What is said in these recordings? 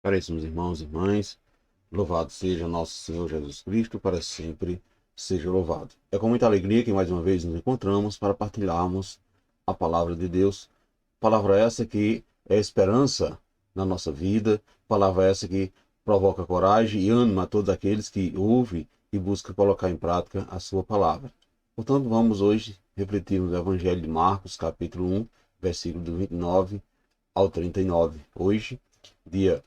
Caríssimos irmãos e irmãs, louvado seja nosso Senhor Jesus Cristo, para sempre seja louvado. É com muita alegria que mais uma vez nos encontramos para partilharmos a palavra de Deus. Palavra essa que é esperança na nossa vida, palavra essa que provoca coragem e ânimo a todos aqueles que ouvem e buscam colocar em prática a sua palavra. Portanto, vamos hoje refletir no Evangelho de Marcos, capítulo 1, versículo do 29 ao 39. Hoje, dia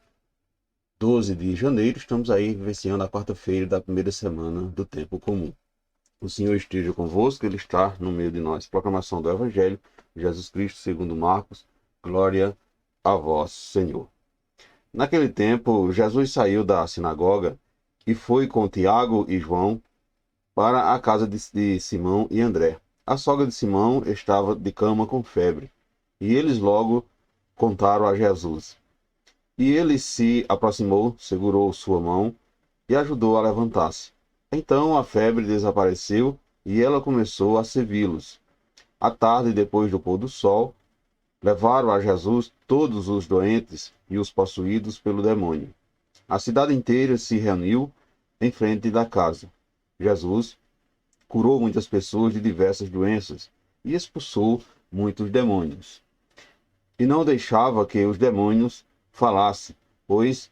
12 de janeiro, estamos aí vivenciando a quarta-feira da primeira semana do tempo comum. O Senhor esteja convosco, Ele está no meio de nós. Proclamação do Evangelho, Jesus Cristo segundo Marcos, glória a vós, Senhor. Naquele tempo, Jesus saiu da sinagoga e foi com Tiago e João para a casa de Simão e André. A sogra de Simão estava de cama com febre, e eles logo contaram a Jesus. E ele se aproximou, segurou sua mão e ajudou a levantar-se. Então a febre desapareceu e ela começou a servi-los. À tarde, depois do pôr do sol, levaram a Jesus todos os doentes e os possuídos pelo demônio. A cidade inteira se reuniu em frente da casa. Jesus curou muitas pessoas de diversas doenças e expulsou muitos demônios. E não deixava que os demônios falasse, pois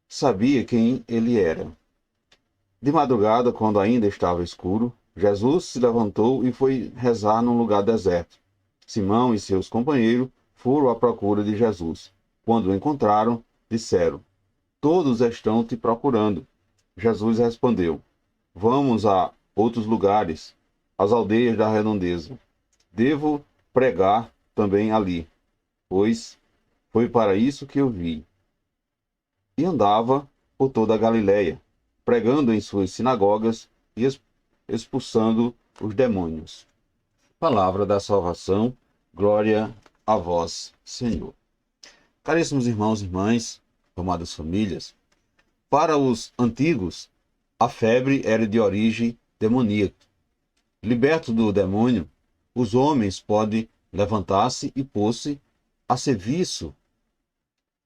sabia quem ele era. De madrugada, quando ainda estava escuro, Jesus se levantou e foi rezar num lugar deserto. Simão e seus companheiros foram à procura de Jesus. Quando o encontraram, disseram: "Todos estão te procurando." Jesus respondeu: "Vamos a outros lugares, às aldeias da redondeza. Devo pregar também ali, pois foi para isso que eu vim." E andava por toda a Galiléia, pregando em suas sinagogas e expulsando os demônios. Palavra da salvação, glória a vós, Senhor. Caríssimos irmãos e irmãs, amadas famílias, para os antigos, a febre era de origem demoníaca. Libertos do demônio, os homens podem levantar-se e pôr-se a serviço.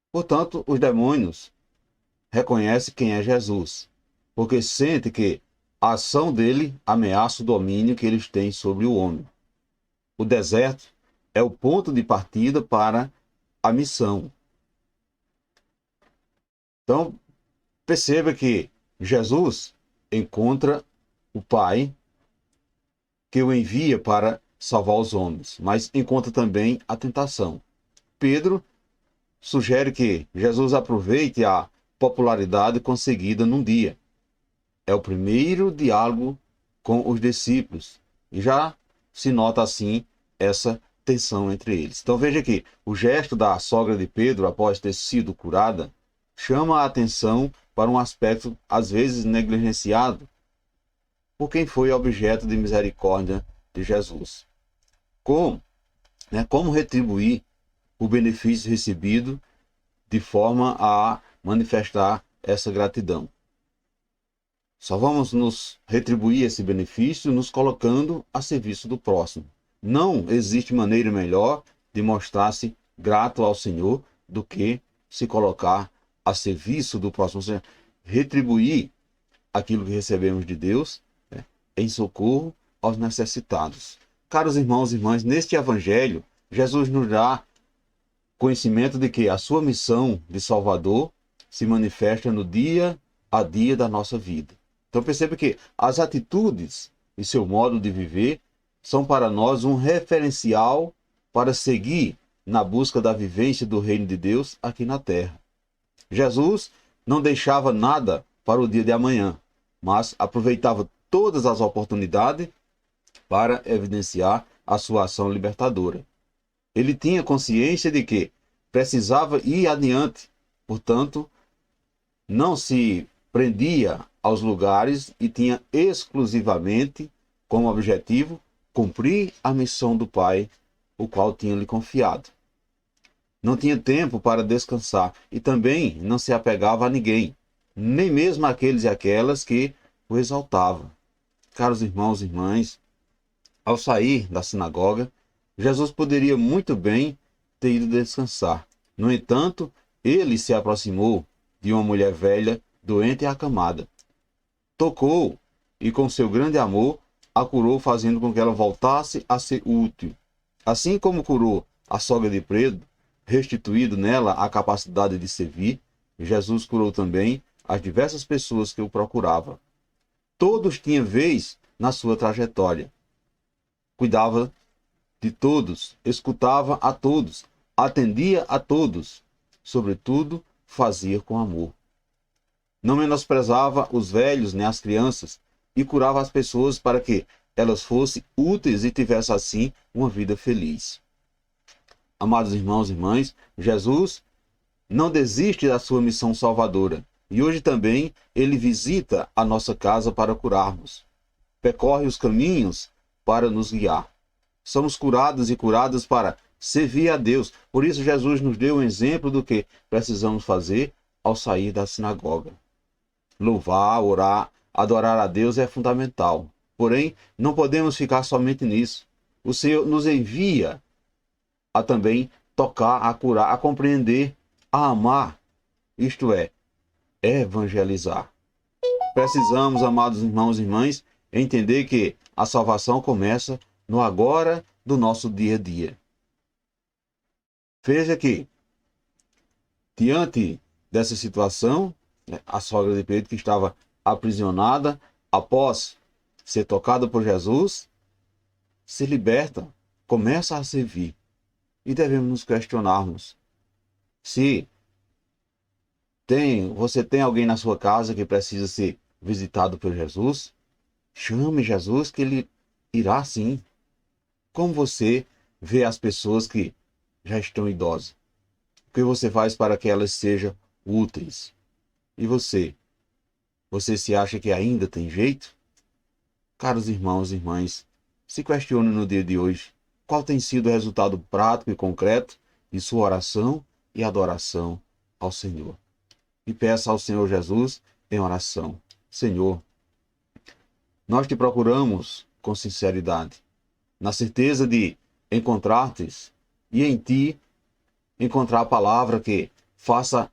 Portanto, os demônios reconhecem quem é Jesus, porque sentem que a ação dele ameaça o domínio que eles têm sobre o homem. O deserto é o ponto de partida para a missão. Então, perceba que Jesus encontra o Pai que o envia para salvar os homens, mas encontra também a tentação. Pedro sugere que Jesus aproveite a popularidade conseguida num dia. É o primeiro diálogo com os discípulos e já se nota assim essa tensão entre eles. Então veja que o gesto da sogra de Pedro após ter sido curada chama a atenção para um aspecto às vezes negligenciado por quem foi objeto de misericórdia de Jesus. Como retribuir o benefício recebido de forma a manifestar essa gratidão? Só vamos nos retribuir esse benefício nos colocando a serviço do próximo. Não existe maneira melhor de mostrar-se grato ao Senhor do que se colocar a serviço do próximo. Ou seja, retribuir aquilo que recebemos de Deus, em socorro aos necessitados. Caros irmãos e irmãs, neste Evangelho, Jesus nos dá conhecimento de que a sua missão de Salvador se manifesta no dia a dia da nossa vida. Então perceba que as atitudes e seu modo de viver são para nós um referencial para seguir na busca da vivência do reino de Deus aqui na terra. Jesus não deixava nada para o dia de amanhã, mas aproveitava todas as oportunidades para evidenciar a sua ação libertadora. Ele tinha consciência de que precisava ir adiante, portanto, não se prendia aos lugares e tinha exclusivamente como objetivo cumprir a missão do Pai, o qual tinha lhe confiado. Não tinha tempo para descansar e também não se apegava a ninguém, nem mesmo àqueles e aquelas que o exaltavam. Caros irmãos e irmãs, ao sair da sinagoga, Jesus poderia muito bem ter ido descansar. No entanto, ele se aproximou de uma mulher velha, doente e acamada. Tocou e, com seu grande amor, a curou, fazendo com que ela voltasse a ser útil. Assim como curou a sogra de Pedro, restituído nela a capacidade de servir, Jesus curou também as diversas pessoas que o procuravam. Todos tinham vez na sua trajetória. Cuidava de todos, escutava a todos, atendia a todos. Sobretudo, fazia com amor. Não menosprezava os velhos nem as crianças e curava as pessoas para que elas fossem úteis e tivessem assim uma vida feliz. Amados irmãos e irmãs, Jesus não desiste da sua missão salvadora e hoje também ele visita a nossa casa para curarmos. Percorre os caminhos para nos guiar. Somos curados e curadas para servir a Deus. Por isso Jesus nos deu um exemplo do que precisamos fazer ao sair da sinagoga. Louvar, orar, adorar a Deus é fundamental. Porém, não podemos ficar somente nisso. O Senhor nos envia a também tocar, a curar, a compreender, a amar. Isto é, evangelizar. Precisamos, amados irmãos e irmãs, entender que a salvação começa no agora do nosso dia a dia. Veja que, diante dessa situação, a sogra de Pedro, que estava aprisionada, após ser tocada por Jesus, se liberta, começa a servir. E devemos nos questionarmos se você tem alguém na sua casa que precisa ser visitado por Jesus. Chame Jesus que ele irá sim. Como você vê as pessoas que já estão idosas? O que você faz para que elas sejam úteis? E você? Você se acha que ainda tem jeito? Caros irmãos e irmãs, se questione no dia de hoje qual tem sido o resultado prático e concreto de sua oração e adoração ao Senhor. E peça ao Senhor Jesus em oração: Senhor, nós te procuramos com sinceridade, na certeza de encontrar-te e em ti encontrar a palavra que faça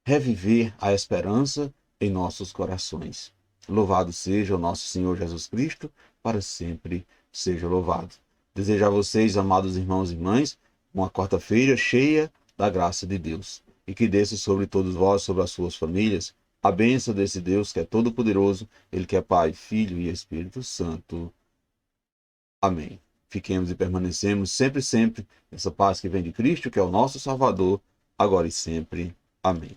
reviver a esperança em nossos corações. Louvado seja o nosso Senhor Jesus Cristo, para sempre seja louvado. Desejo a vocês, amados irmãos e irmãs, uma quarta-feira cheia da graça de Deus. E que desça sobre todos vós, sobre as suas famílias, a bênção desse Deus que é todo-poderoso, Ele que é Pai, Filho e Espírito Santo. Amém. Fiquemos e permanecemos sempre, sempre nessa paz que vem de Cristo, que é o nosso Salvador, agora e sempre. Amém.